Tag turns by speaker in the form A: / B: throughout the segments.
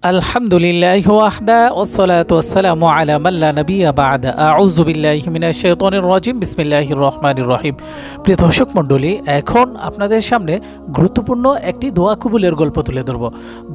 A: আলহামদুলিল্লাহি ওয়াহদা ওয়াসসালাতু ওয়াসসালামু আলা মান লা নাবিয়্যা বা'দা আউযু বিল্লাহি মিনাশ শাইতানির রাজিম বিসমিল্লাহির রহমানির রহিম। প্রিয় দর্শক মণ্ডলী, এখন আপনাদের সামনে গুরুত্বপূর্ণ একটি দোয়া কবুলের গল্প তুলে ধরব।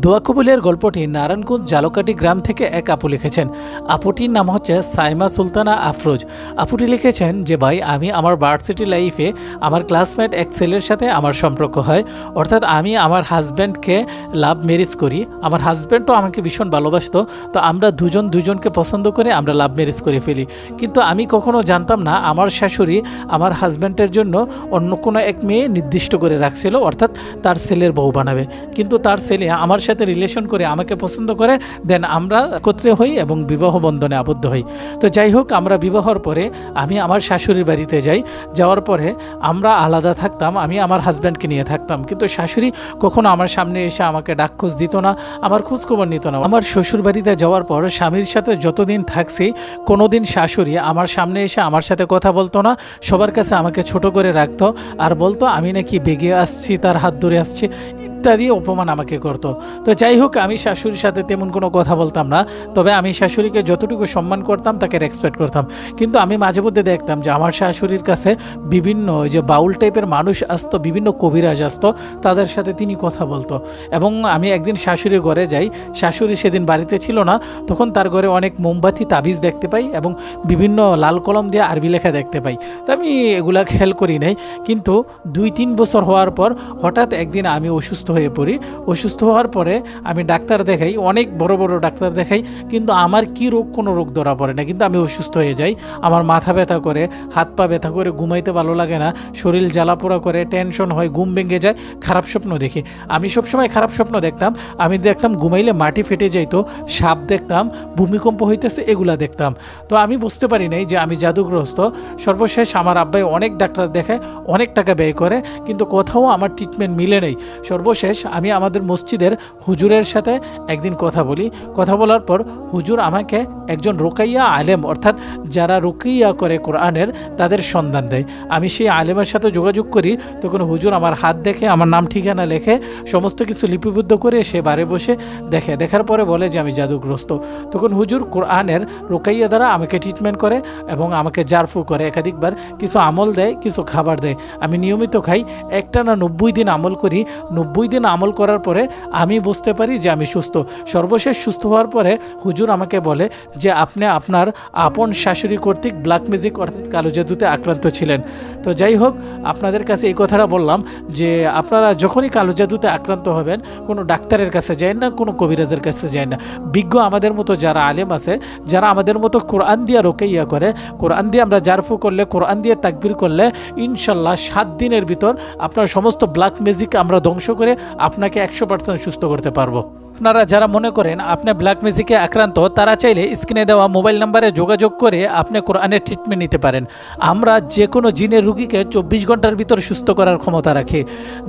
A: দোয়া কবুলের গল্পটি নারায়ণগঞ্জ জালকাটি গ্রাম থেকে এক আপু লিখেছেন। আপুটির নাম হচ্ছে সাইমা সুলতানা আফরোজ। আপুটি লিখেছেন যে ভাই, আমি আমার ভার্সিটি লাইফে আমার ক্লাসমেট এক ছেলের সাথে আমার সম্পর্ক হয়, অর্থাৎ আমি আমার হাজব্যান্ডকে লাভ ম্যারেজ করি। আমার হাজব্যান্ডও আমাকে ভীষণ ভালোবাসতো, তো আমরা দুজনকে পছন্দ করে আমরা লাভ ম্যারেজ করে ফেলি। কিন্তু আমি কখনো জানতাম না আমার শাশুড়ি আমার হাজব্যান্ডের জন্য অন্য কোনো এক মেয়ে নির্দিষ্ট করে রাখছিল, অর্থাৎ তার ছেলের বউ বানাবে। কিন্তু তার ছেলে আমার সাথে রিলেশন করে আমাকে পছন্দ করে, দেন আমরা একত্রে হই এবং বিবাহ বন্ধনে আবদ্ধ হই। তো যাই হোক, আমরা বিবাহর পরে আমি আমার শাশুড়ির বাড়িতে যাই। যাওয়ার পরে আমরা আলাদা থাকতাম, আমি আমার হাজব্যান্ডকে নিয়ে থাকতাম। কিন্তু শাশুড়ি কখনো আমার সামনে এসে আমাকে ডাকখোঁজ দিত না, আমার খোঁজখবর নিত না। আমার শ্বশুর বাড়িতে যাওয়ার পর স্বামীর সাথে যতদিন থাকছি, কোনোদিন শাশুড়ি আমার সামনে এসে আমার সাথে কথা বলতো না। সবার কাছে আমাকে ছোট করে রাখতো আর বলতো আমি নাকি বেগে আসছি, তার হাত ধরে আসছি ইত্যাদি অপমান আমাকে করতো। তো যাই হোক, আমি শাশুড়ির সাথে তেমন কোনো কথা বলতাম না, তবে আমি শাশুড়িকে যতটুকু সম্মান করতাম তাকে রেসপেক্ট করতাম। কিন্তু আমি মাঝে মধ্যে দেখতাম যে আমার শাশুড়ির কাছে বিভিন্ন ওই যে বাউল টাইপের মানুষ আসতো, বিভিন্ন কবিরাজ আসতো, তাদের সাথে তিনি কথা বলতো। এবং আমি একদিন শাশুড়ির ঘরে যাই, শাশুড়ি সেদিন বাড়িতে ছিল না, তখন তার ঘরে অনেক মোমবাতি তাবিজ দেখতে পাই এবং বিভিন্ন লাল কলম দিয়ে আরবি লেখা দেখতে পাই। তো আমি এগুলা খেয়াল করি নাই। কিন্তু 2-3 বছর হওয়ার পর হঠাৎ একদিন আমি অসুস্থ হয়ে পড়ি। অসুস্থ হওয়ার পরে আমি ডাক্তার দেখাই, অনেক বড় বড় ডাক্তার দেখাই, কিন্তু আমার কি রোগ, কোনো রোগ ধরা পড়ে না। কিন্তু আমি অসুস্থ হয়ে যাই, আমার মাথা ব্যথা করে, হাত পা ব্যথা করে, ঘুমাইতে ভালো লাগে না, শরীর জ্বালাপোড়া করে, টেনশন হয়, ঘুম ভেঙে যায়, খারাপ স্বপ্ন দেখি। আমি সবসময় খারাপ স্বপ্ন দেখতাম। আমি দেখতাম ঘুমাইলে মাটি ফেটে যাইতো, সাপ দেখতাম, ভূমিকম্প হইতেছে, এগুলা দেখতাম। তো আমি বুঝতে পারি নাই যে আমি জাদুগ্রস্ত। সর্বশেষ আমার আব্বাই অনেক ডাক্তার দেখায়, অনেক টাকা ব্যয় করে, কিন্তু কোথাও আমার ট্রিটমেন্ট মিলে নেই। সর্বশেষ আমি আমাদের মসজিদের হুজুরের সাথে একদিন কথা বলি। কথা বলার পর হুজুর আমাকে একজন রুকাইয়া আলেম, অর্থাৎ যারা রুকাইয়া করে কোরআনের, তাদের সন্ধান দেয়। আমি সেই আলেমের সাথে যোগাযোগ করি। তখন হুজুর আমার হাত দেখে, আমার নাম ঠিকানা লেখে, সমস্ত কিছু লিপিবদ্ধ করে সে বারে বসে দেখে। দেখার পরে বলে যে আমি জাদুগ্রস্ত। তখন হুজুর কোরআনের রুকাইয়া দ্বারা আমাকে ট্রিটমেন্ট করে এবং আমাকে জারফু করে একাধিকবার, কিছু আমল দেয়, কিছু খাবার দেয়। আমি নিয়মিত খাই, একটানা 90 দিন আমল করি। 90 দিন আমল করার পরে আমি বুঝতে পারি যে আমি সুস্থ। সর্বশেষ সুস্থ হওয়ার পরে হুজুর আমাকে বলে যে আপনি আপনার আপন শাশুড়ি কর্তৃক ব্ল্যাক ম্যাজিক অর্থাৎ কালো জাদুতে আক্রান্ত ছিলেন। তো যাই হোক, আপনাদের কাছে এই কথাটা বললাম যে আপনারা যখনই কালো জাদুতে আক্রান্ত হবেন, কোনো ডাক্তারের কাছে যায় না, কোনো কবিরাজের কাছে যায় না। বিজ্ঞ আমাদের মতো যারা আলেম আছে, যারা আমাদের মতো কোরআন দিয়ে রুকাইয়া করে, কোরআন দিয়ে আমরা জারফু করলে, কোরআন দিয়ে তাকবীর করলে ইনশাল্লাহ 7 দিনের ভিতর আপনার সমস্ত ব্ল্যাক ম্যাজিক আমরা ধ্বংস করে আপনাকে 100% সুস্থ করতে পারবো। আপনারা যারা মনে করেন আপনি ব্ল্যাক ম্যাজিকে আক্রান্ত, তারা চাইলে স্ক্রিনে দেওয়া মোবাইল নাম্বারে যোগাযোগ করে আপনি কোরআনের ট্রিটমেন্ট নিতে পারেন। আমরা যে কোনো জিনের রুগীকে 24 ঘন্টার ভিতর সুস্থ করার ক্ষমতা রাখি।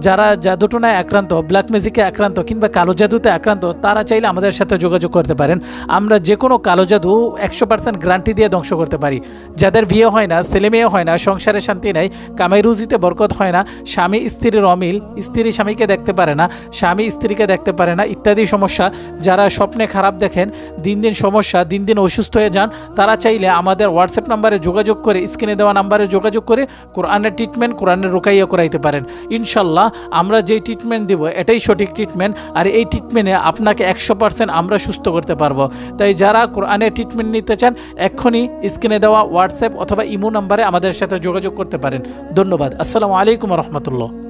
A: যারা জাদুটোনায় আক্রান্ত, ব্ল্যাক ম্যাজিকে আক্রান্ত কিংবা কালো জাদুতে আক্রান্ত, তারা চাইলে আমাদের সাথে যোগাযোগ করতে পারেন। আমরা যে কোনো কালো জাদু 100% গ্যারান্টি দিয়ে ধ্বংস করতে পারি। যাদের বিয়ে হয় না, ছেলে মেয়ে হয় না, সংসারে শান্তি নাই, কামাই রুজিতে বরকত হয় না, স্বামী স্ত্রীর অমিল, স্ত্রী স্বামীকে দেখতে পারে না, স্বামী স্ত্রীকে দেখতে পারে না ইত্যাদি সমস্যা, যারা স্বপ্নে খারাপ দেখেন, দিন দিন সমস্যা, দিন দিন অসুস্থ হয়ে যান, তারা চাইলে আমাদের হোয়াটসঅ্যাপ নাম্বারে যোগাযোগ করে, স্ক্রিনে দেওয়া নাম্বারে যোগাযোগ করে কোরআনের ট্রিটমেন্ট, কোরআনের রুকাইয়া করাইতে পারেন। ইনশাল্লাহ আমরা যেই ট্রিটমেন্ট দেব এটাই সঠিক ট্রিটমেন্ট, আর এই ট্রিটমেন্টে আপনাকে 100% আমরা সুস্থ করতে পারবো। তাই যারা কোরআনের ট্রিটমেন্ট নিতে চান, এক্ষুনি স্ক্রিনে দেওয়া হোয়াটসঅ্যাপ অথবা ইমো নাম্বারে আমাদের সাথে যোগাযোগ করতে পারেন। ধন্যবাদ। আসসালামু আলাইকুম রহমতুল্লাহ।